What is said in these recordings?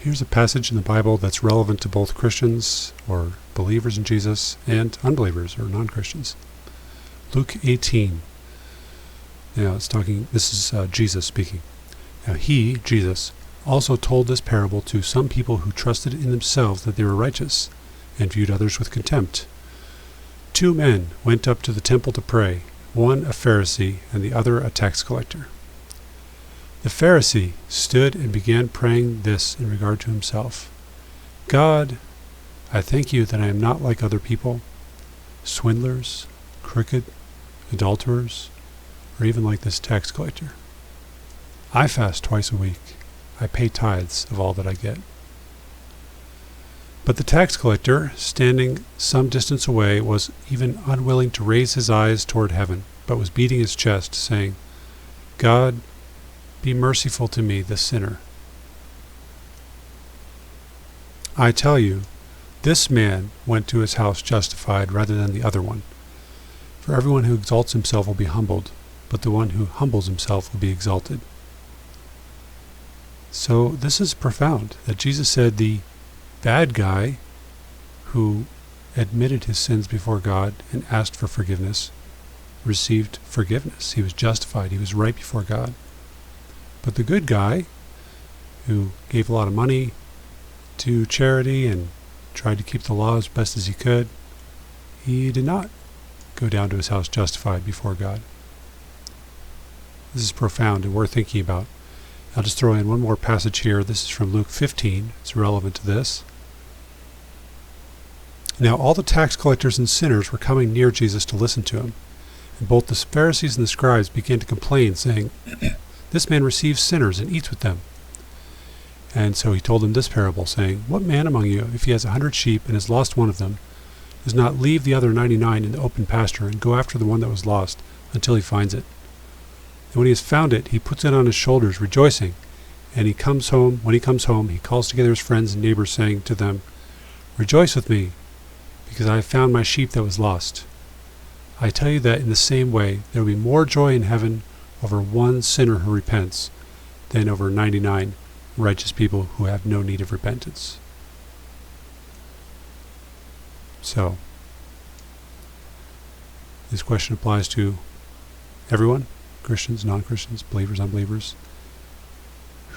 Here's a passage in the Bible that's relevant to both Christians or believers in Jesus and unbelievers or non-Christians. Luke 18. Now this is Jesus speaking. Now he, Jesus, also told this parable to some people who trusted in themselves that they were righteous and viewed others with contempt. 2 men went up to the temple to pray, one a Pharisee and the other a tax collector. The Pharisee stood and began praying this in regard to himself. God, I thank you that I am not like other people, swindlers, crooked, adulterers, or even like this tax collector. I fast twice a week. I pay tithes of all that I get. But the tax collector, standing some distance away, was even unwilling to raise his eyes toward heaven, but was beating his chest, saying, God, be merciful to me, the sinner. I tell you, this man went to his house justified rather than the other one. For everyone who exalts himself will be humbled, but the one who humbles himself will be exalted. So this is profound, that Jesus said the bad guy who admitted his sins before God and asked for forgiveness received forgiveness. He was justified. He was right before God. But the good guy who gave a lot of money to charity and tried to keep the law as best as he could, he did not go down to his house justified before God. This is profound and worth thinking about. I'll just throw in one more passage here. This is from Luke 15. It's relevant to this. Now all the tax collectors and sinners were coming near Jesus to listen to him. And both the Pharisees and the scribes began to complain, saying, This man receives sinners and eats with them. And so he told them this parable, saying, What man among you, if he has 100 sheep and has lost one of them, does not leave the other 99 in the open pasture and go after the one that was lost until he finds it? And when he has found it, he puts it on his shoulders, rejoicing. And when he comes home, he calls together his friends and neighbors, saying to them, Rejoice with me, because I have found my sheep that was lost. I tell you that in the same way, there will be more joy in heaven over one sinner who repents than over 99 righteous people who have no need of repentance. So, this question applies to everyone, Christians, non-Christians, believers, unbelievers.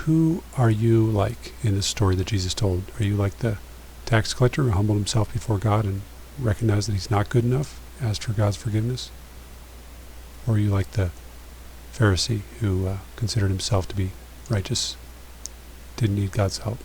Who are you like in this story that Jesus told? Are you like the tax collector who humbled himself before God and recognized that he's not good enough, asked for God's forgiveness? Or are you like the Pharisee who considered himself to be righteous, didn't need God's help?